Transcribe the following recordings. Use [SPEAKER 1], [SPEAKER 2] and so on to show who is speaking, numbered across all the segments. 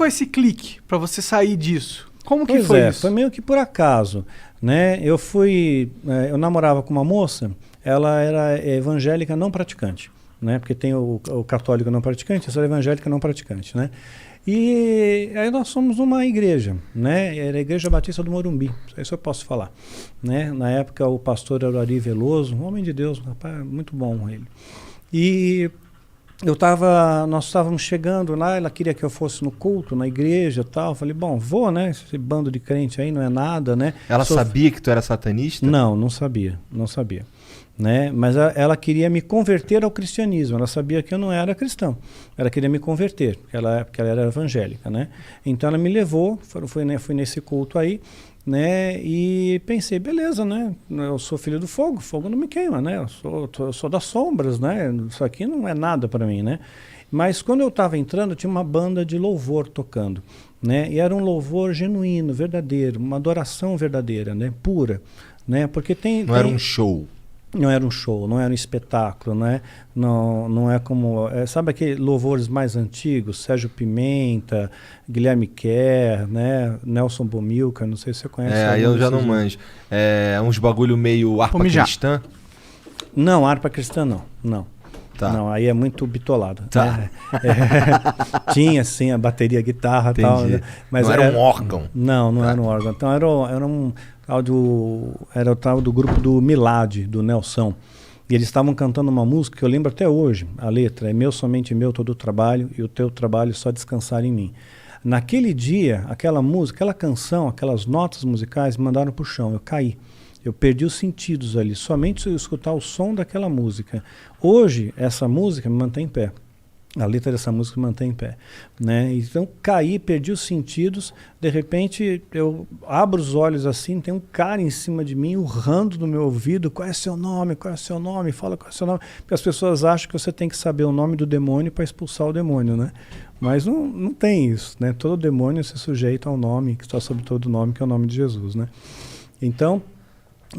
[SPEAKER 1] foi esse clique para você sair disso? Como que
[SPEAKER 2] Pois
[SPEAKER 1] foi
[SPEAKER 2] é,
[SPEAKER 1] isso?
[SPEAKER 2] foi meio que por acaso, né? Eu namorava com uma moça, ela era evangélica não praticante, né? Porque tem o católico não praticante, essa é evangélica não praticante, né? E aí nós somos uma igreja, né? Era a Igreja Batista do Morumbi, isso eu posso falar, né? Na época o pastor era o Ari Veloso, um homem de Deus, um rapaz muito bom ele. E nós estávamos chegando lá, ela queria que eu fosse no culto, na igreja e tal. Eu falei, bom, vou, né? Esse bando de crente aí não é nada, né?
[SPEAKER 3] Ela sabia que tu era satanista?
[SPEAKER 2] Não sabia. Né? Mas ela queria me converter ao cristianismo. Ela sabia que eu não era cristão. Ela queria me converter, porque ela era evangélica, né? Então ela me levou, fui nesse culto aí, né? E pensei, beleza, né? Eu sou filho do fogo, fogo não me queima, né? Eu sou das sombras, né? Isso aqui não é nada para mim, né? Mas quando eu estava entrando, tinha uma banda de louvor tocando, né? E era um louvor genuíno, verdadeiro, uma adoração verdadeira, né? Pura, né? Porque
[SPEAKER 3] Era um show.
[SPEAKER 2] Não era um show, não era um espetáculo, né? Não é como... sabe aqueles louvores mais antigos? Sérgio Pimenta, Guilherme Kerr, né? Nelson Bomilcar, não sei se você conhece.
[SPEAKER 3] Aí eu já não manjo. Uns bagulho meio harpa cristã?
[SPEAKER 2] Não, harpa cristã não.
[SPEAKER 3] Tá.
[SPEAKER 2] Não, aí é muito bitolado.
[SPEAKER 3] Tá.
[SPEAKER 2] Né? Tinha, sim, a bateria, a guitarra e tal. Né? Mas
[SPEAKER 3] não era um órgão?
[SPEAKER 2] Não era um órgão. Então era o tal do grupo do Milad, do Nelson. E eles estavam cantando uma música que eu lembro até hoje. A letra é meu, somente meu, todo o trabalho, e o teu trabalho só descansar em mim. Naquele dia, aquela música, aquela canção, aquelas notas musicais me mandaram pro chão. Eu caí. Eu perdi os sentidos ali, somente se eu escutar o som daquela música. Hoje, essa música me mantém em pé. A letra dessa música me mantém em pé, né? Então, caí, perdi os sentidos. De repente, eu abro os olhos assim, tem um cara em cima de mim, urrando no meu ouvido, qual é seu nome, qual é seu nome, fala qual é seu nome. Porque as pessoas acham que você tem que saber o nome do demônio para expulsar o demônio, né? Mas não tem isso, né? Todo demônio se sujeita ao nome, que está sob todo nome, que é o nome de Jesus, né? Então,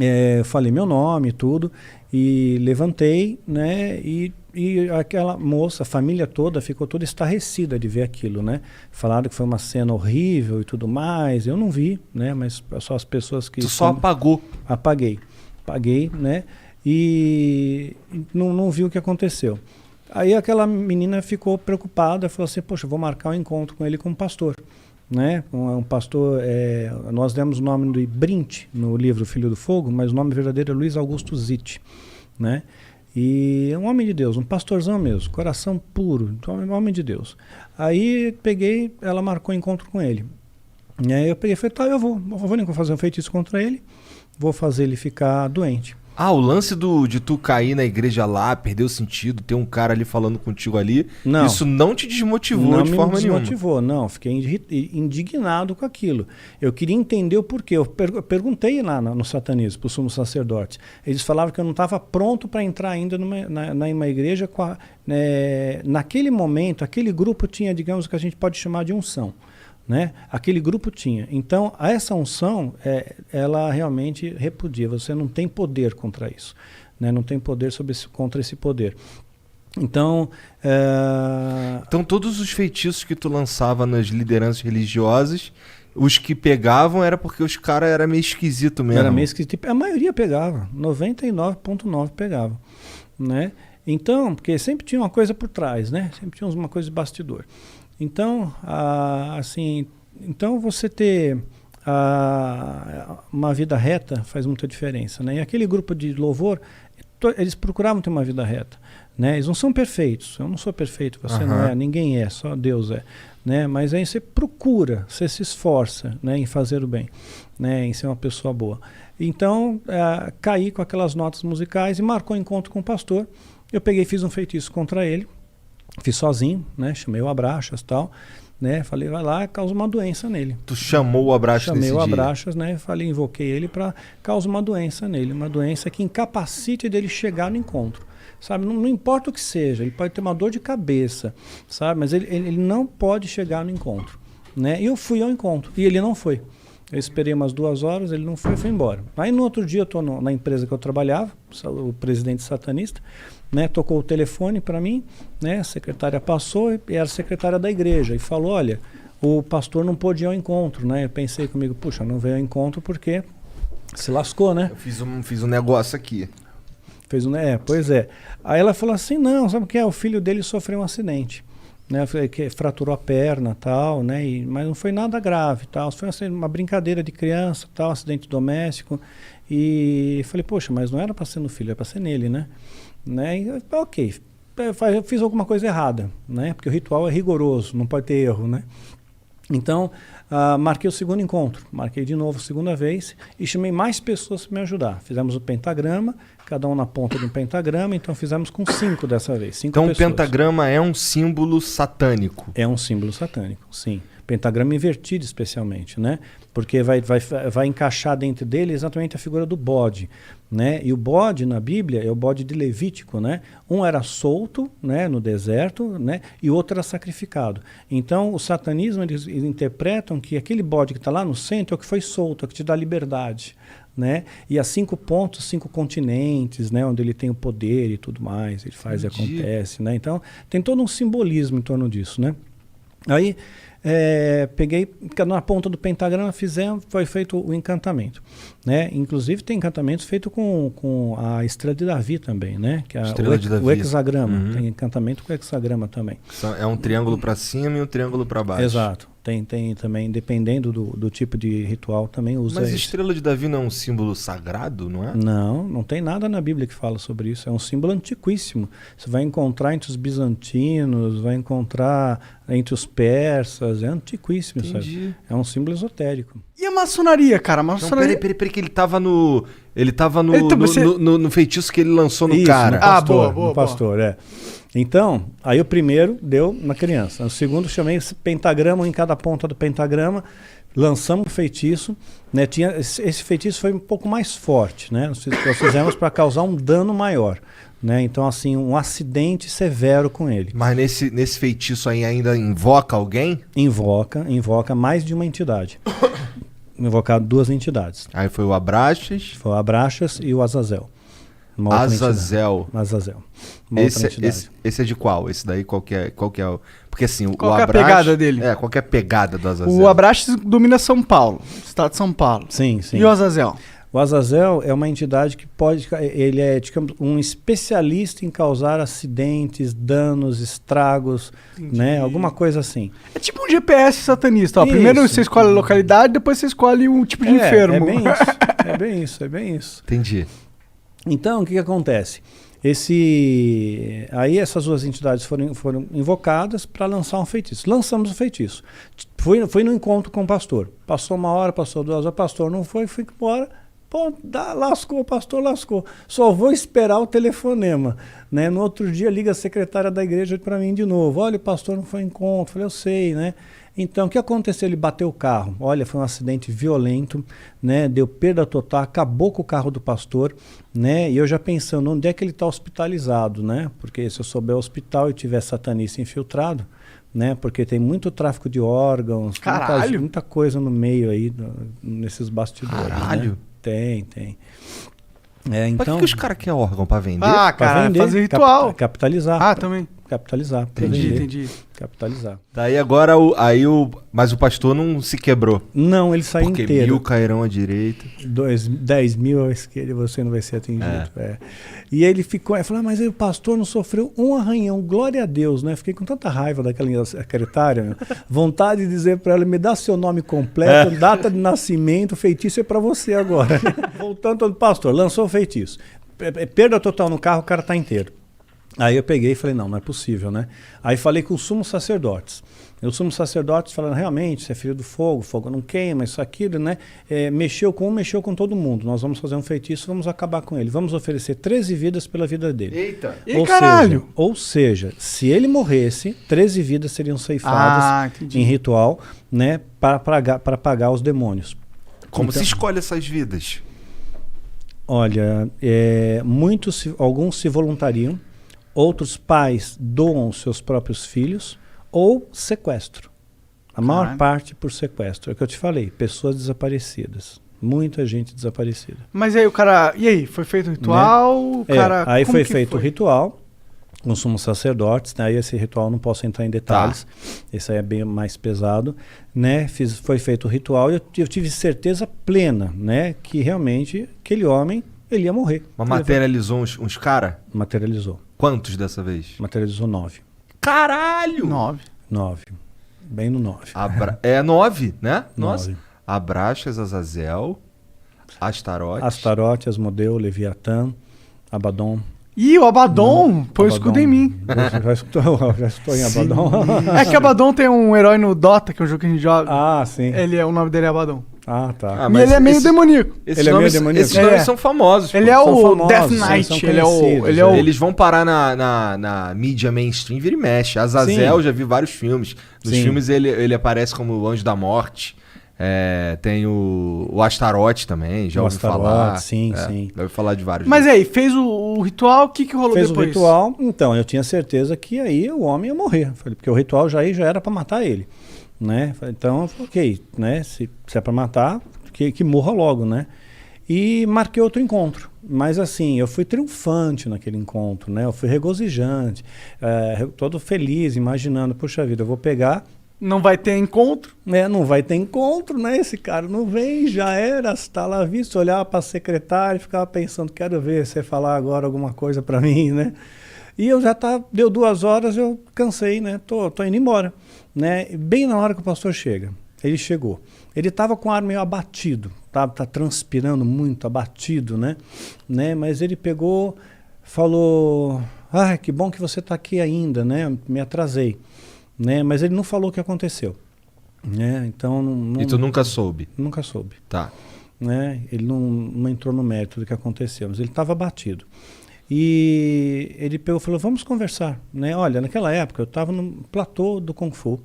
[SPEAKER 2] eu falei meu nome e tudo, e levantei, né? E aquela moça, a família toda ficou toda estarrecida de ver aquilo, né? Falaram que foi uma cena horrível e tudo mais. Eu não vi, né? Mas só as pessoas que...
[SPEAKER 3] Tu só apagou?
[SPEAKER 2] Apaguei, né? E não vi o que aconteceu. Aí aquela menina ficou preocupada, falou assim, poxa, eu vou marcar um encontro com ele como pastor. Né? Um pastor, nós demos o nome de Brint no livro Filho do Fogo, mas o nome verdadeiro é Luiz Augusto Zitt, né? E é um homem de Deus, um pastorzão mesmo, coração puro, um homem de Deus. Aí peguei, ela marcou encontro com ele. E aí eu peguei e falei, tá, eu vou fazer um feitiço contra ele, vou fazer ele ficar doente.
[SPEAKER 3] O lance de tu cair na igreja lá, perder o sentido, ter um cara ali falando contigo ali, isso não te desmotivou de forma nenhuma? Não me desmotivou,
[SPEAKER 2] não. Fiquei indignado com aquilo. Eu queria entender o porquê. Eu perguntei lá no satanismo, para os sumos sacerdotes. Eles falavam que eu não estava pronto para entrar ainda numa igreja. Naquele momento, aquele grupo tinha, digamos, o que a gente pode chamar de unção. Né? Aquele grupo tinha. Então, essa unção, ela realmente repudia. Você não tem poder contra isso. Né? Não tem poder contra esse poder. Então,
[SPEAKER 3] então, todos os feitiços que tu lançava nas lideranças religiosas, os que pegavam era porque os caras eram meio esquisito mesmo.
[SPEAKER 2] Era meio esquisito. A maioria pegava. 99,9% pegava. Né? Então, porque sempre tinha uma coisa por trás, né? Sempre tinha uma coisa de bastidor. Então, então você ter uma vida reta faz muita diferença, né? E aquele grupo de louvor, eles procuravam ter uma vida reta, né? Eles não são perfeitos, eu não sou perfeito, você não é, ninguém é, só Deus é, né? Mas aí você procura, você se esforça, né, em fazer o bem, né, em ser uma pessoa boa. Então, caí com aquelas notas musicais e marcou encontro com o pastor. Eu peguei e fiz um feitiço contra ele. Fiz sozinho, né? Chamei o Abraxas e tal, né? Falei, vai lá, causa uma doença nele.
[SPEAKER 3] Tu chamou o Abraxas nesse dia?
[SPEAKER 2] Chamei o Abraxas, né? Falei, invoquei ele para causar uma doença nele, uma doença que incapacite dele chegar no encontro, sabe? Não importa o que seja, ele pode ter uma dor de cabeça, sabe? Mas ele não pode chegar no encontro, né? E eu fui ao encontro e ele não foi. Eu esperei umas 2 horas, ele não foi, foi embora. Aí no outro dia eu estou na empresa que eu trabalhava, o presidente satanista, né, tocou o telefone para mim, né, a secretária passou e era a secretária da igreja e falou, olha, o pastor não pôde ir ao encontro, né? Eu pensei comigo, puxa, não veio ao encontro porque se lascou, né?
[SPEAKER 3] Eu fiz um negócio aqui.
[SPEAKER 2] Pois é. Aí ela falou assim, não, sabe o que é? O filho dele sofreu um acidente, né? Que fraturou a perna, tal, né? Mas não foi nada grave, tal. Foi assim, uma brincadeira de criança, tal, acidente doméstico. E falei, poxa, mas não era para ser no filho, era para ser nele, né? E, ok, eu fiz alguma coisa errada, né? Porque o ritual é rigoroso, não pode ter erro, né? Então, marquei o segundo encontro, marquei de novo a segunda vez e chamei mais pessoas para me ajudar. Fizemos o pentagrama, cada um na ponta de um pentagrama, então fizemos com 5 dessa vez. 5
[SPEAKER 3] então
[SPEAKER 2] pessoas.
[SPEAKER 3] O pentagrama é um símbolo satânico.
[SPEAKER 2] É um símbolo satânico, sim. Pentagrama invertido especialmente, né? Porque vai encaixar dentro dele exatamente a figura do bode, né? E o bode na Bíblia é o bode de Levítico, né? Um era solto, né, no deserto, né? E o outro era sacrificado. Então, o satanismo, eles interpretam que aquele bode que está lá no centro é o que foi solto, é o que te dá liberdade, né? E há 5 pontos, 5 continentes, né? Onde ele tem o poder e tudo mais, ele faz e acontece, né? Então, tem todo um simbolismo em torno disso, né? Aí, peguei, na ponta do pentagrama foi feito o encantamento, né? Inclusive tem encantamentos feitos com a estrela de Davi também, né? Que é o hexagrama, tem encantamento com o hexagrama também.
[SPEAKER 3] É um triângulo para cima e um triângulo para baixo.
[SPEAKER 2] Exato. Tem também, dependendo do tipo de ritual, também usa.
[SPEAKER 3] Mas a estrela de Davi não é um símbolo sagrado, não é?
[SPEAKER 2] Não tem nada na Bíblia que fala sobre isso. É um símbolo antiquíssimo. Você vai encontrar entre os bizantinos, vai encontrar entre os persas, é antiquíssimo. Sabe? É um símbolo esotérico.
[SPEAKER 1] E a maçonaria, cara? A maçonaria...
[SPEAKER 3] Não, peraí, que ele tava no feitiço que ele lançou no cara.
[SPEAKER 2] No pastor, é. Então, aí o primeiro deu na criança. O segundo chamei esse pentagrama, em cada ponta do pentagrama, lançamos o feitiço, né? Esse feitiço foi um pouco mais forte, né? Nós fizemos para causar um dano maior, né? Então, assim, um acidente severo com ele.
[SPEAKER 3] Mas nesse feitiço aí ainda invoca alguém?
[SPEAKER 2] Invoca mais de uma entidade. Invocado 2 entidades.
[SPEAKER 3] Aí foi o Abraxas.
[SPEAKER 2] Foi o Abraxas e o Azazel.
[SPEAKER 3] Azazel.
[SPEAKER 2] Esse
[SPEAKER 3] é de qual? Esse daí qual que é o... Porque assim,
[SPEAKER 1] qual é a pegada dele?
[SPEAKER 3] Qual que é a pegada do Azazel?
[SPEAKER 1] O Abraxas domina São Paulo, estado de São Paulo.
[SPEAKER 2] Sim.
[SPEAKER 1] E o Azazel?
[SPEAKER 2] O Azazel é uma entidade que ele é, digamos, um especialista em causar acidentes, danos, estragos, né? Alguma coisa assim.
[SPEAKER 1] É tipo um GPS satanista. Ó. Primeiro você escolhe a localidade, depois você escolhe um tipo de enfermo.
[SPEAKER 2] É bem isso.
[SPEAKER 3] Entendi.
[SPEAKER 2] Então, o que acontece? Aí essas 2 entidades foram invocadas para lançar um feitiço. Lançamos o feitiço. Fui no encontro com o pastor. Passou 1 hora, passou 2 horas, o pastor não foi, fui embora. Pô, lascou, o pastor lascou. Só vou esperar o telefonema, né? No outro dia liga a secretária da igreja para mim de novo. Olha, o pastor não foi ao encontro. Falei, eu sei, né? Então, o que aconteceu? Ele bateu o carro. Olha, foi um acidente violento, né? Deu perda total, acabou com o carro do pastor, né? E eu já pensando, onde é que ele está hospitalizado, né? Porque se eu souber o hospital e tiver satanista infiltrado, né? Porque tem muito tráfico de órgãos, muita coisa no meio aí, nesses bastidores.
[SPEAKER 3] Caralho!
[SPEAKER 2] Né? Tem.
[SPEAKER 3] Pra que os caras querem órgão? Pra vender?
[SPEAKER 1] Pra vender, fazer ritual.
[SPEAKER 2] Capitalizar.
[SPEAKER 1] Também.
[SPEAKER 2] Capitalizar.
[SPEAKER 1] Entendi.
[SPEAKER 2] Capitalizar.
[SPEAKER 3] Daí agora, mas o pastor não se quebrou.
[SPEAKER 2] Não, ele saiu inteiro.
[SPEAKER 3] Porque 1000 cairão à direita.
[SPEAKER 2] 10 mil à esquerda, você não vai ser atingido. E ele falou, mas aí o pastor não sofreu um arranhão, glória a Deus, né? Fiquei com tanta raiva daquela secretária, vontade de dizer para ela, me dá seu nome completo, data de nascimento, feitiço é para você agora. Voltando ao pastor, lançou o feitiço. Perda total no carro, o cara tá inteiro. Aí eu peguei e falei, não é possível, né? Aí falei com os sumos sacerdotes. E os sumos sacerdotes falaram, realmente, você é filho do fogo não queima, isso, aquilo, né? Mexeu com todo mundo. Nós vamos fazer um feitiço, vamos acabar com ele. Vamos oferecer 13 vidas pela vida dele.
[SPEAKER 3] Eita!
[SPEAKER 1] Caralho!
[SPEAKER 2] Ou seja, se ele morresse, 13 vidas seriam ceifadas em ritual, né? Para pagar os demônios.
[SPEAKER 3] Como se escolhe essas vidas?
[SPEAKER 2] Olha, alguns se voluntariam, outros pais doam seus próprios filhos ou sequestro. A maior parte por sequestro. É o que eu te falei, pessoas desaparecidas. Muita gente desaparecida.
[SPEAKER 1] Mas aí o cara... E aí, foi feito o ritual?
[SPEAKER 2] Né? Aí foi feito o ritual. com sumos sacerdotes, né? Aí esse ritual não posso entrar em detalhes, esse aí é bem mais pesado, né? Foi feito o ritual e eu tive certeza plena, né? Que realmente aquele homem, ele ia morrer.
[SPEAKER 3] Mas materializou uns caras?
[SPEAKER 2] Materializou.
[SPEAKER 3] Quantos dessa vez?
[SPEAKER 2] Materializou 9.
[SPEAKER 3] Caralho!
[SPEAKER 2] 9. Bem no 9.
[SPEAKER 3] É 9, né?
[SPEAKER 2] 9.
[SPEAKER 3] Nossa. Abraxas, Azazel, Astarote.
[SPEAKER 2] Astarote, Asmodeu, Leviatã, Abaddon.
[SPEAKER 1] Ih, o Abaddon põe o escudo em mim.
[SPEAKER 2] Já estou em Abaddon.
[SPEAKER 1] É que Abaddon tem um herói no Dota, que é um jogo que a gente joga.
[SPEAKER 2] Ah, sim.
[SPEAKER 1] O nome dele é Abaddon.
[SPEAKER 2] Ah, tá.
[SPEAKER 1] E ele é meio demoníaco.
[SPEAKER 3] Esses nomes são famosos.
[SPEAKER 1] Ele é o Death Knight.
[SPEAKER 3] Eles vão parar na mídia mainstream, vira e mexe. Azazel, já vi vários filmes. Nos filmes ele aparece como o Anjo da Morte. Tem o Astarote também, já ouvi falar.
[SPEAKER 2] Sim.
[SPEAKER 3] Já ouvi falar de vários.
[SPEAKER 1] Mas aí, fez o ritual, o que rolou depois?
[SPEAKER 2] Fez o ritual, então, eu tinha certeza que aí o homem ia morrer. Falei, porque o ritual já era para matar ele. Né? Então, ok, né? Se é para matar, que morra logo, né? E marquei outro encontro. Mas assim, eu fui triunfante naquele encontro, né? Eu fui regozijante, todo feliz, imaginando, puxa vida, eu vou pegar...
[SPEAKER 1] Não vai ter encontro?
[SPEAKER 2] Não vai ter encontro, né? Esse cara não vem, já era, está lá visto, olhava para a secretária e ficava pensando, quero ver você falar agora alguma coisa para mim, né? E eu já deu 2 horas, eu cansei, né? Tô indo embora, né? Bem na hora que o pastor chega, ele chegou. Ele estava com o ar meio abatido, tá transpirando muito, abatido, né? Mas ele pegou, falou, que bom que você está aqui ainda, né? Me atrasei. Né? Mas ele não falou o que aconteceu. Né? Então,
[SPEAKER 3] E tu nunca soube?
[SPEAKER 2] Nunca soube.
[SPEAKER 3] Tá.
[SPEAKER 2] Né? Ele não entrou no mérito do que aconteceu, mas ele estava abatido. E ele pegou e falou, vamos conversar. Né? Olha, naquela época eu estava no platô do Kung Fu,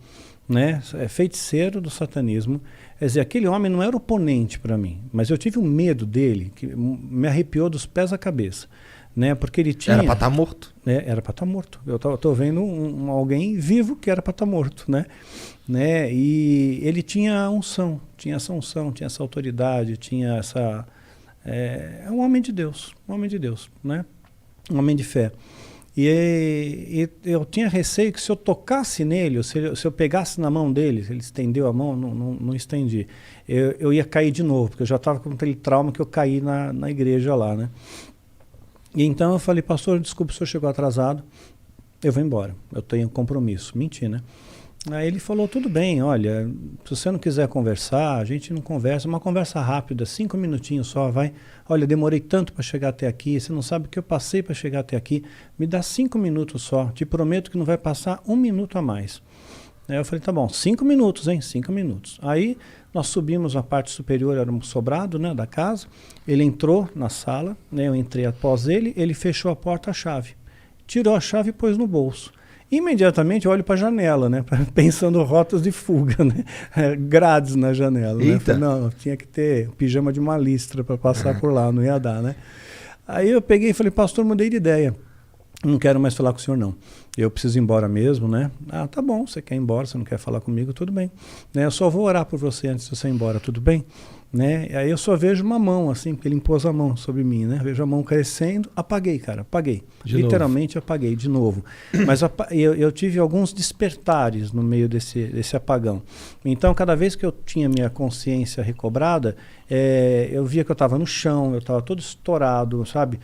[SPEAKER 2] né? Feiticeiro do satanismo. Quer dizer, aquele homem não era oponente para mim, mas eu tive um medo dele que me arrepiou dos pés à cabeça. Né? Porque ele tinha...
[SPEAKER 3] Era para estar morto.
[SPEAKER 2] Era para estar morto. Eu tô vendo alguém vivo que era para estar morto, né? E ele tinha unção, tinha essa autoridade, tinha essa... É um homem de Deus, né? Um homem de fé. E eu tinha receio que se eu tocasse nele, ou se eu pegasse na mão dele, ele estendeu a mão, não estendi, eu ia cair de novo, porque eu já estava com aquele trauma que eu caí na igreja lá, né? E então eu falei, pastor, desculpe, o senhor chegou atrasado, eu vou embora, eu tenho compromisso. Menti, né? Aí ele falou, tudo bem, olha, se você não quiser conversar, a gente não conversa, uma conversa rápida, 5 minutinhos só, vai. Olha, demorei tanto para chegar até aqui, você não sabe o que eu passei para chegar até aqui, me dá 5 minutos só, te prometo que não vai passar 1 minuto a mais. Aí eu falei, tá bom, 5 minutos, hein, 5 minutos. Aí nós subimos a parte superior, era um sobrado, né, da casa, ele entrou na sala, né, eu entrei após ele, ele fechou a porta, a chave, tirou a chave e pôs no bolso. Imediatamente eu olho para a janela, né, pensando rotas de fuga, né, grades na janela. Né? Falei, não, tinha que ter pijama de uma listra para passar por lá, não ia dar, né. Aí eu peguei e falei, pastor, mudei de ideia. Não quero mais falar com o senhor, não. Eu preciso ir embora mesmo, né? Ah, tá bom, você quer ir embora, você não quer falar comigo, tudo bem. Né? Eu só vou orar por você antes de você ir embora, tudo bem? Né? Aí eu só vejo uma mão, assim, porque ele impôs a mão sobre mim, né? Vejo a mão crescendo, apaguei, cara, apaguei. Literalmente apaguei de novo. Mas eu tive alguns despertares no meio desse apagão. Então, cada vez que eu tinha minha consciência recobrada, eu via que eu estava no chão, eu estava todo estourado, sabe?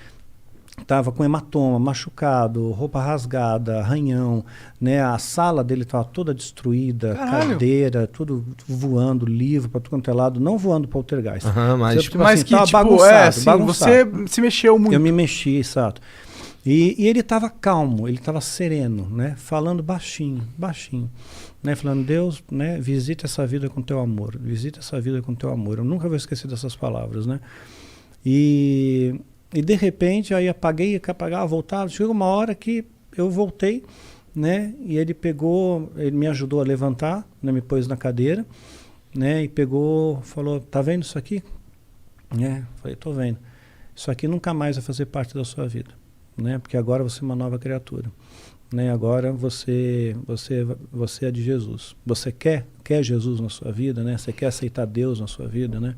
[SPEAKER 2] Estava com hematoma, machucado, roupa rasgada, arranhão, né? A sala dele estava toda destruída, cadeira, tudo voando, livro para tudo quanto é lado, não voando para o poltergeist.
[SPEAKER 3] Mas
[SPEAKER 1] assim, que, bagunçado. Você se mexeu muito.
[SPEAKER 2] Eu me mexi, exato. E ele estava calmo, ele estava sereno, né? Falando baixinho, né? Falando, Deus, né? Visita essa vida com teu amor, visita essa vida com teu amor. Eu nunca vou esquecer dessas palavras, né? E de repente, aí apaguei, apagava, voltava. Chegou uma hora que eu voltei, né? E ele me ajudou a levantar, né? Me pôs na cadeira, né? E falou, tá vendo isso aqui? Falei, tô vendo. Isso aqui nunca mais vai fazer parte da sua vida, né? Porque agora você é uma nova criatura, né? Agora você é de Jesus. Você quer Jesus na sua vida, né? Você quer aceitar Deus na sua vida, né?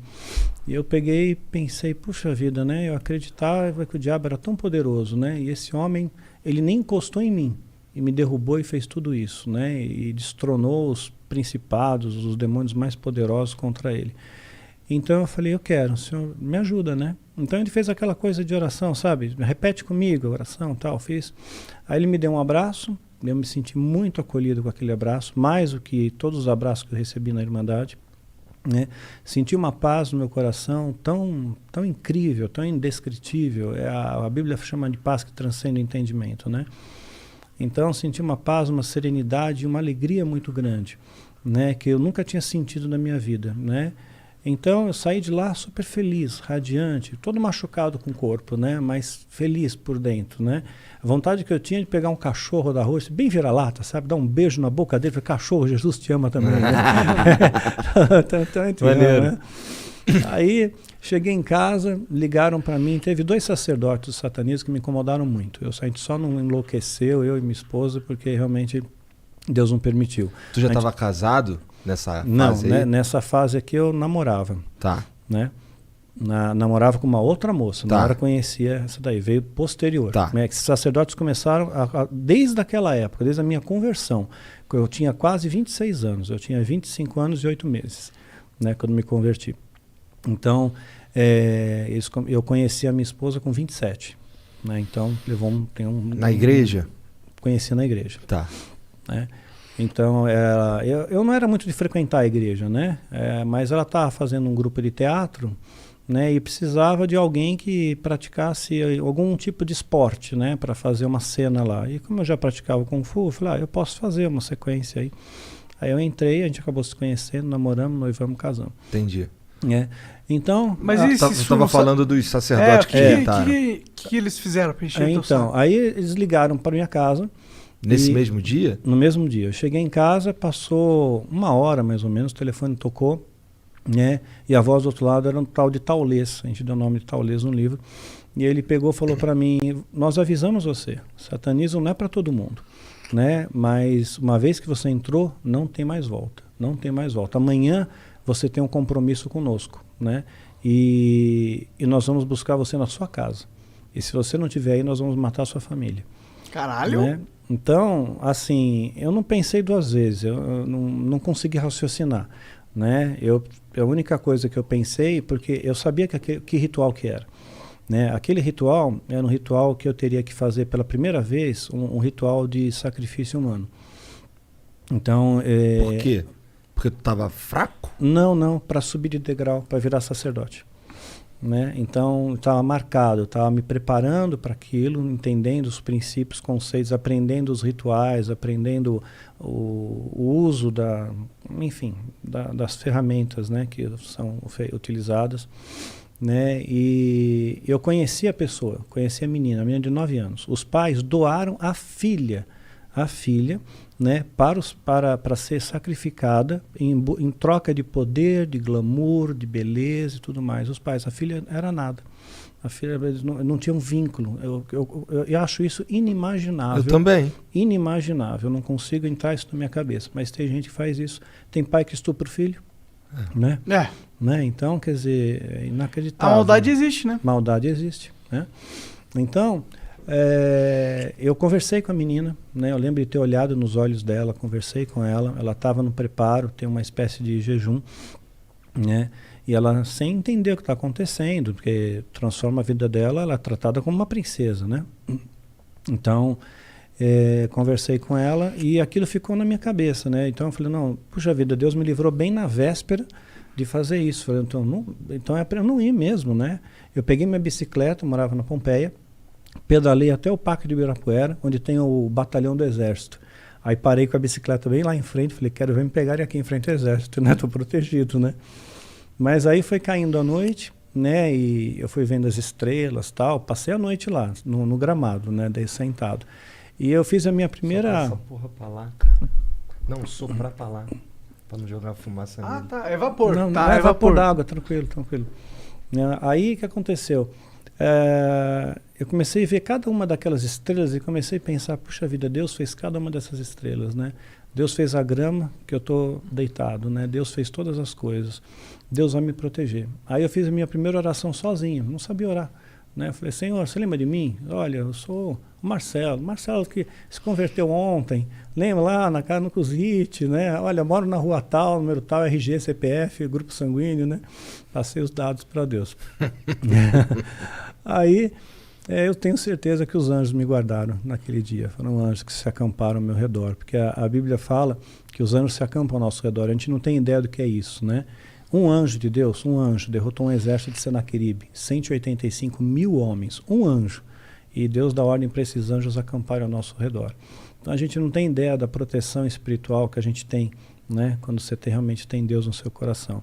[SPEAKER 2] E eu peguei e pensei, puxa vida, né? Eu acreditava que o diabo era tão poderoso, né? E esse homem, ele nem encostou em mim e me derrubou e fez tudo isso, né? E destronou os principados, os demônios mais poderosos contra ele. Então eu falei, eu quero, o Senhor me ajuda, né? Então ele fez aquela coisa de oração, sabe? Repete comigo a oração, tal, fiz. Aí ele me deu um abraço, eu me senti muito acolhido com aquele abraço, mais do que todos os abraços que eu recebi na Irmandade, né? Senti uma paz no meu coração tão incrível, tão indescritível. A Bíblia chama de paz que transcende o entendimento, né? Então senti uma paz, uma serenidade e uma alegria muito grande, né? Que eu nunca tinha sentido na minha vida, né? Então eu saí de lá super feliz, radiante, todo machucado com o corpo, né? Mas feliz por dentro, né? A vontade que eu tinha de pegar um cachorro da rua, bem vira-lata, sabe? Dar um beijo na boca dele, falar, cachorro, Jesus te ama também. Né?
[SPEAKER 3] Maneiro.
[SPEAKER 2] Né? Aí cheguei em casa, ligaram para mim, teve 2 sacerdotes do satanismo que me incomodaram muito. Eu só não enlouqueceu, eu e minha esposa, porque realmente Deus não permitiu.
[SPEAKER 3] Tu já estava casado nessa fase?
[SPEAKER 2] Não,
[SPEAKER 3] aí?
[SPEAKER 2] Né, nessa fase aqui eu namorava.
[SPEAKER 3] Tá.
[SPEAKER 2] Né? Namorava com uma outra moça,
[SPEAKER 3] Tá.
[SPEAKER 2] Na hora conhecia essa daí, veio posterior.
[SPEAKER 3] Tá.
[SPEAKER 2] Né? Esses sacerdotes começaram desde aquela época, desde a minha conversão. Eu tinha quase 26 anos, eu tinha 25 anos e 8 meses, né, quando me converti. Então, eu conheci a minha esposa com 27. Né? Então, levou
[SPEAKER 3] Na igreja?
[SPEAKER 2] Conheci na igreja.
[SPEAKER 3] Tá.
[SPEAKER 2] Né? Então, eu não era muito de frequentar a igreja, né? Mas ela estava fazendo um grupo de teatro, né? E precisava de alguém que praticasse algum tipo de esporte, né? Para fazer uma cena lá. E como eu já praticava Kung Fu, eu falei, eu posso fazer uma sequência aí. Aí eu entrei, a gente acabou se conhecendo, namoramos, noivamos, casamos.
[SPEAKER 3] Entendi.
[SPEAKER 2] Então...
[SPEAKER 1] Mas
[SPEAKER 3] Você estava falando dos sacerdotes que tentaram.
[SPEAKER 1] que eles fizeram para encher teu
[SPEAKER 2] então,
[SPEAKER 1] saco?
[SPEAKER 2] aí eles ligaram para minha casa.
[SPEAKER 3] Nesse mesmo dia?
[SPEAKER 2] No mesmo dia. Eu cheguei em casa, passou 1 hora mais ou menos, o telefone tocou, né? E a voz do outro lado era um tal de Taulês, a gente deu o nome de Taulês no livro. E ele pegou e falou para mim, nós avisamos você, satanismo não é para todo mundo, né? Mas uma vez que você entrou, não tem mais volta, não tem mais volta. Amanhã você tem um compromisso conosco, né? E nós vamos buscar você na sua casa. E se você não estiver aí, nós vamos matar a sua família.
[SPEAKER 1] Caralho!
[SPEAKER 2] Né? Então, assim, eu não pensei 2 vezes, eu não consegui raciocinar, né? A única coisa que eu pensei, porque eu sabia que ritual que era, né? Aquele ritual era um ritual que eu teria que fazer pela primeira vez, um ritual de sacrifício humano. Então,
[SPEAKER 3] Por quê? Porque tu estava fraco?
[SPEAKER 2] Não, para subir de degrau, para virar sacerdote. Né? Então estava marcado, estava me preparando para aquilo, entendendo os princípios, conceitos, aprendendo os rituais, aprendendo o uso das ferramentas, né, que são utilizadas, né? E eu conheci a pessoa, conheci a menina de 9 anos. Os pais doaram a filha, né, para ser sacrificada em troca de poder, de glamour, de beleza e tudo mais. Os pais, a filha era nada. A filha, eles não tinham vínculo. Eu acho isso inimaginável.
[SPEAKER 3] Eu também.
[SPEAKER 2] Inimaginável. Eu não consigo entrar isso na minha cabeça. Mas tem gente que faz isso. Tem pai que estupra o filho. Né? Né? Então, quer dizer, é inacreditável.
[SPEAKER 1] A maldade existe, né?
[SPEAKER 2] Maldade existe. Né? Então... eu conversei com a menina, né? Eu lembro de ter olhado nos olhos dela, conversei com ela. Ela estava no preparo, tem uma espécie de jejum, né? E ela, sem entender o que está acontecendo, porque transforma a vida dela, ela é tratada como uma princesa, né? Então, conversei com ela e aquilo ficou na minha cabeça, né? Então eu falei, não, puxa vida, Deus me livrou bem na véspera de fazer isso. Falei, então é para eu não ir mesmo, né? Eu peguei minha bicicleta, eu morava na Pompeia, pedalei até o Parque de Ibirapuera, onde tem o batalhão do Exército. Aí parei com a bicicleta bem lá em frente, falei, quero ver me pegarem aqui em frente ao Exército, né? Tô protegido, né? Mas aí foi caindo a noite, né? E eu fui vendo as estrelas, tal. Passei a noite lá, no gramado, né? Daí sentado. E eu fiz a minha primeira...
[SPEAKER 3] Essa porra pra lá, cara. Não, soprar pra lá. Pra não jogar fumaça nele.
[SPEAKER 1] Tá. É vapor.
[SPEAKER 2] Não,
[SPEAKER 1] tá,
[SPEAKER 2] é vapor d'água, tranquilo. Aí o que aconteceu? Eu comecei a ver cada uma daquelas estrelas e comecei a pensar, puxa vida, Deus fez cada uma dessas estrelas, né? Deus fez a grama que eu estou deitado, né? Deus fez todas as coisas. Deus vai me proteger. Aí eu fiz a minha primeira oração sozinho, não sabia orar, né? Eu falei, Senhor, você lembra de mim? Olha, eu sou Marcelo que se converteu ontem, lembra lá na casa no Cusite, né? Olha, moro na rua tal, número tal, RG, CPF, grupo sanguíneo, né? Passei os dados para Deus. Aí eu tenho certeza que os anjos me guardaram naquele dia. Foram anjos que se acamparam ao meu redor, porque a Bíblia fala que os anjos se acampam ao nosso redor. A gente não tem ideia do que é isso, né? Um anjo de Deus, um anjo, derrotou um exército de Senaqueribe, 185 mil homens, um anjo. E Deus dá ordem para esses anjos acamparem ao nosso redor. Então a gente não tem ideia da proteção espiritual que a gente tem, né? Quando você realmente tem Deus no seu coração.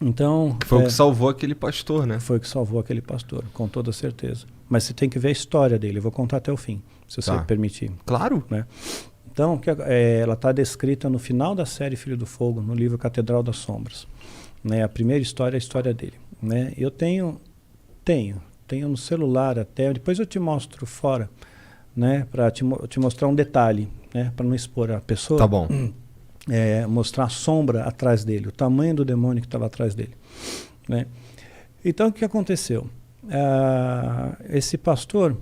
[SPEAKER 2] Então,
[SPEAKER 3] foi o que salvou aquele pastor, né?
[SPEAKER 2] Foi o que salvou aquele pastor, com toda certeza. Mas você tem que ver a história dele. Eu vou contar até o fim, se você permitir.
[SPEAKER 3] Claro.
[SPEAKER 2] Né? Então, ela está descrita no final da série Filho do Fogo, no livro Catedral das Sombras. Né? A primeira história é a história dele. Né? Eu tenho no celular até, depois eu te mostro fora, né? Para te mostrar um detalhe, né? Para não expor a pessoa.
[SPEAKER 3] Tá bom.
[SPEAKER 2] Mostrar a sombra atrás dele, o tamanho do demônio que estava atrás dele. Né? Então, o que aconteceu? Esse pastor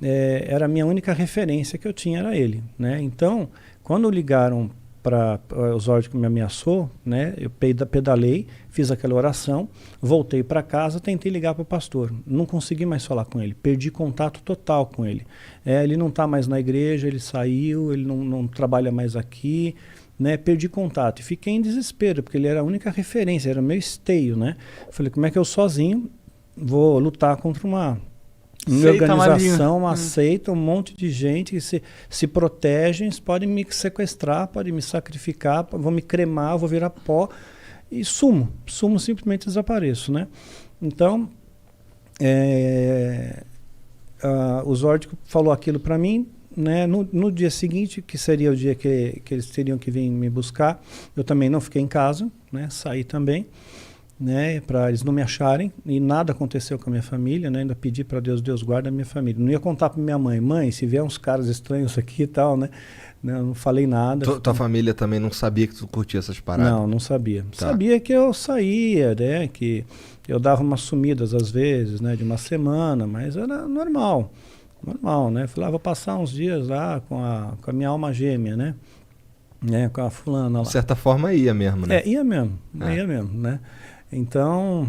[SPEAKER 2] era a minha única referência que eu tinha, era ele. Né? Então, quando ligaram para os ordens que me ameaçou, né? Eu pedalei, fiz aquela oração, voltei para casa, tentei ligar para o pastor. Não consegui mais falar com ele, perdi contato total com ele. Ele não está mais na igreja, ele saiu, ele não trabalha mais aqui. Né, perdi contato e fiquei em desespero, porque ele era a única referência, era meu esteio, né? Falei, como é que eu sozinho vou lutar contra uma organização, uma seita, um monte de gente que se protegem, podem me sequestrar, podem me sacrificar, vão me cremar, vou virar pó e sumo, simplesmente desapareço, né? Então, o Zórdico falou aquilo para mim. Né? No dia seguinte, que seria o dia que eles teriam que vir me buscar, eu também não fiquei em casa, né? Saí também, né? Para eles não me acharem, e nada aconteceu com a minha família, né? Ainda pedi para Deus guarda a minha família. Não ia contar para minha mãe, se vier uns caras estranhos aqui e tal, né? Não falei nada.
[SPEAKER 3] Tua família também não sabia que tu curtia essas paradas?
[SPEAKER 2] Não sabia.
[SPEAKER 3] Tá.
[SPEAKER 2] Sabia que eu saía, né? Que eu dava umas sumidas às vezes, né? De uma semana, mas era normal, né? Falei, vou passar uns dias lá com a minha alma gêmea, né? Com a fulana lá.
[SPEAKER 3] De certa forma ia mesmo, né?
[SPEAKER 2] Ia mesmo, né? Então...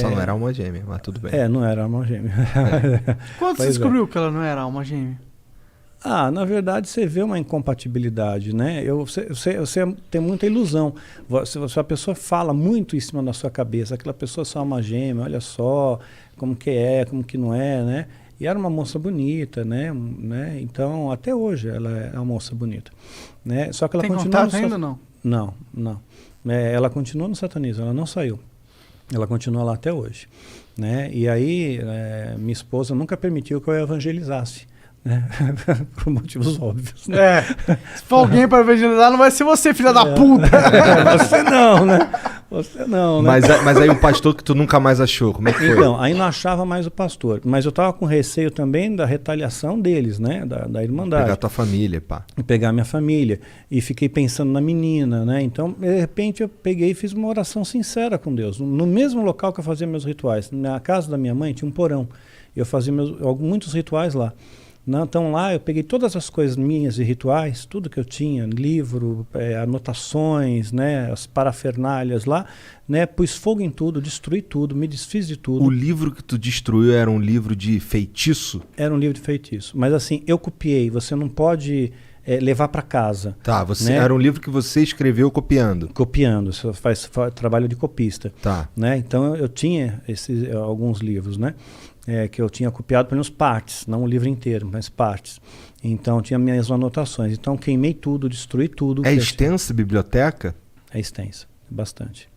[SPEAKER 3] Só não era alma gêmea, mas tudo bem.
[SPEAKER 2] Não era alma gêmea.
[SPEAKER 1] Quando você descobriu que ela não era alma gêmea?
[SPEAKER 2] Na verdade, você vê uma incompatibilidade, né? Você tem muita ilusão. Se a pessoa fala muito em cima da sua cabeça, aquela pessoa é só alma gêmea, olha só como que é, como que não é, né? E era uma moça bonita, né? Então, até hoje ela é uma moça bonita. Né? Só que ela
[SPEAKER 1] tem
[SPEAKER 2] continua
[SPEAKER 1] contato ainda ou não?
[SPEAKER 2] Não. Ela continua no satanismo, ela não saiu. Ela continua lá até hoje. Né? E aí, minha esposa nunca permitiu que eu evangelizasse. Né? Por motivos óbvios. Né?
[SPEAKER 1] Se for alguém para evangelizar, não vai ser você, filha da puta.
[SPEAKER 2] Você não, né? Você não, né?
[SPEAKER 3] Mas aí o pastor que tu nunca mais achou, como é que foi?
[SPEAKER 2] Então, aí não achava mais o pastor. Mas eu tava com receio também da retaliação deles, né? Da Irmandade.
[SPEAKER 3] Pegar tua família, pá.
[SPEAKER 2] Pegar minha família. E fiquei pensando na menina, né? Então, de repente, eu peguei e fiz uma oração sincera com Deus. No mesmo local que eu fazia meus rituais. Na casa da minha mãe tinha um porão. Eu fazia muitos rituais lá. Então lá eu peguei todas as coisas minhas e rituais, tudo que eu tinha, livro, anotações, né, as parafernálias lá, né, pus fogo em tudo, destruí tudo, me desfiz de tudo.
[SPEAKER 3] O livro que tu destruiu era um livro de feitiço?
[SPEAKER 2] Era um livro de feitiço, mas assim, eu copiei, você não pode levar para casa.
[SPEAKER 3] Tá, era um livro que você escreveu copiando?
[SPEAKER 2] Copiando, você faz trabalho de copista.
[SPEAKER 3] Tá.
[SPEAKER 2] Né, então eu tinha alguns livros, né? Que eu tinha copiado pelo menos partes, não o livro inteiro, mas partes. Então tinha minhas anotações. Então queimei tudo, destruí tudo.
[SPEAKER 3] É extensa a biblioteca?
[SPEAKER 2] É extensa, bastante.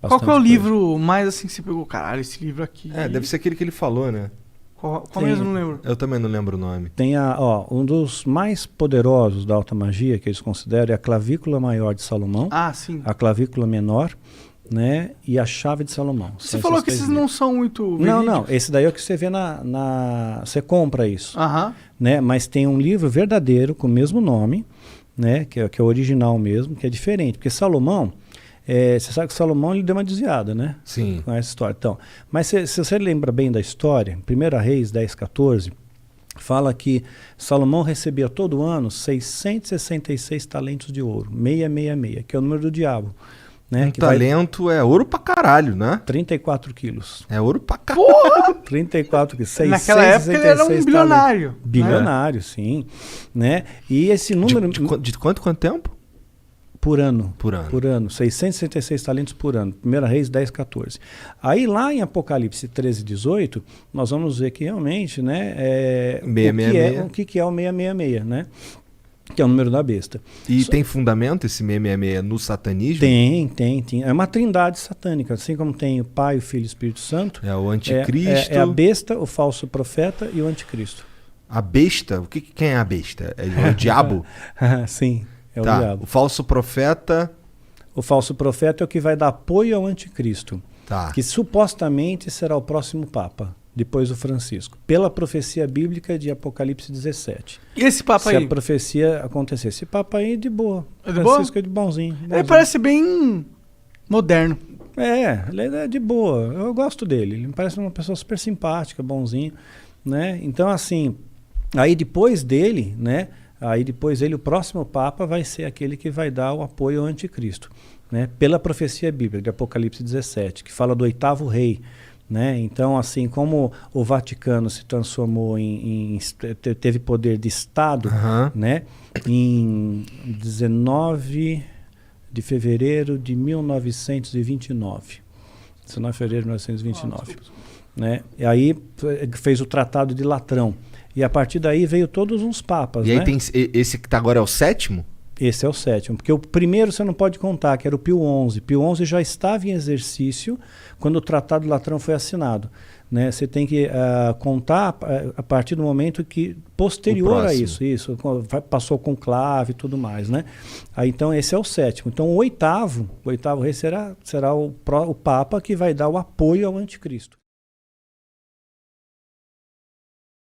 [SPEAKER 1] Qual que é o livro mais assim que você pegou? Caralho, esse livro aqui...
[SPEAKER 3] deve ser aquele que ele falou, né?
[SPEAKER 1] Qual mesmo? Não lembro.
[SPEAKER 3] Eu também não lembro o nome.
[SPEAKER 2] Tem um dos mais poderosos da alta magia, que eles consideram, é a clavícula maior de Salomão.
[SPEAKER 1] Sim.
[SPEAKER 2] A clavícula menor, né? E a chave de Salomão.
[SPEAKER 1] Você falou que esses não são muito
[SPEAKER 2] verídicos. Não, esse daí é o que você vê você compra isso. Né? Mas tem um livro verdadeiro com o mesmo nome, né? Que é o original mesmo, que é diferente. Porque Salomão, você sabe que Salomão ele deu uma desviada, né?
[SPEAKER 3] Sim.
[SPEAKER 2] Com essa história. Então, mas se você lembra bem da história, 1 Reis 10:14, fala que Salomão recebia todo ano 666 talentos de ouro, 666, que é o número do diabo. Né?
[SPEAKER 3] Um talento é ouro pra caralho, né?
[SPEAKER 2] 34 quilos.
[SPEAKER 3] É ouro pra caralho.
[SPEAKER 2] 34 quilos.
[SPEAKER 1] Naquela época ele era um bilionário.
[SPEAKER 2] Bilionário, sim. Né? E esse número...
[SPEAKER 3] De quanto tempo?
[SPEAKER 2] Por ano.
[SPEAKER 3] Por ano.
[SPEAKER 2] Por ano. 666 talentos por ano. 1 Reis 10, 14. Aí lá em Apocalipse 13, 18, nós vamos ver que realmente, né, o que é o 666, né? Que é o número da besta.
[SPEAKER 3] E tem fundamento esse 666 no satanismo?
[SPEAKER 2] Tem. É uma trindade satânica. Assim como tem o Pai, o Filho e o Espírito Santo.
[SPEAKER 3] É o anticristo.
[SPEAKER 2] É a besta, o falso profeta e o anticristo.
[SPEAKER 3] A besta? Quem é a besta? É o diabo?
[SPEAKER 2] Sim, é o
[SPEAKER 3] tá.
[SPEAKER 2] diabo.
[SPEAKER 3] O falso profeta...
[SPEAKER 2] O falso profeta é o que vai dar apoio ao anticristo.
[SPEAKER 3] Tá.
[SPEAKER 2] Que supostamente será o próximo Papa. Depois do Francisco, pela profecia bíblica de Apocalipse 17.
[SPEAKER 1] E esse Papa aí?
[SPEAKER 2] Se a profecia acontecer. Esse Papa aí é de boa.
[SPEAKER 1] É de
[SPEAKER 2] Francisco
[SPEAKER 1] boa?
[SPEAKER 2] é de bonzinho.
[SPEAKER 1] Ele parece bem moderno.
[SPEAKER 2] Ele é de boa. Eu gosto dele. Ele me parece uma pessoa super simpática, bonzinho, né? Então, assim, aí depois dele, né? O próximo Papa vai ser aquele que vai dar o apoio ao anticristo, né? Pela profecia bíblica de Apocalipse 17, que fala do 8º rei. Né? Então, assim como o Vaticano se transformou teve poder de Estado, né? Em 19 de fevereiro de 1929. 19 de fevereiro de 1929. Né? E aí fez o Tratado de Latrão. E a partir daí veio todos uns papas.
[SPEAKER 3] E aí
[SPEAKER 2] né?
[SPEAKER 3] tem esse que tá agora é o 7º?
[SPEAKER 2] Esse é o 7º, porque o primeiro você não pode contar, que era o Pio XI. Pio XI já estava em exercício quando o Tratado de Latrão foi assinado. Né? Você tem que contar a partir do momento que, posterior a isso, passou com conclave e tudo mais. Né? Aí, então, esse é o 7º. Então, o 8º rei será o Papa que vai dar o apoio ao anticristo.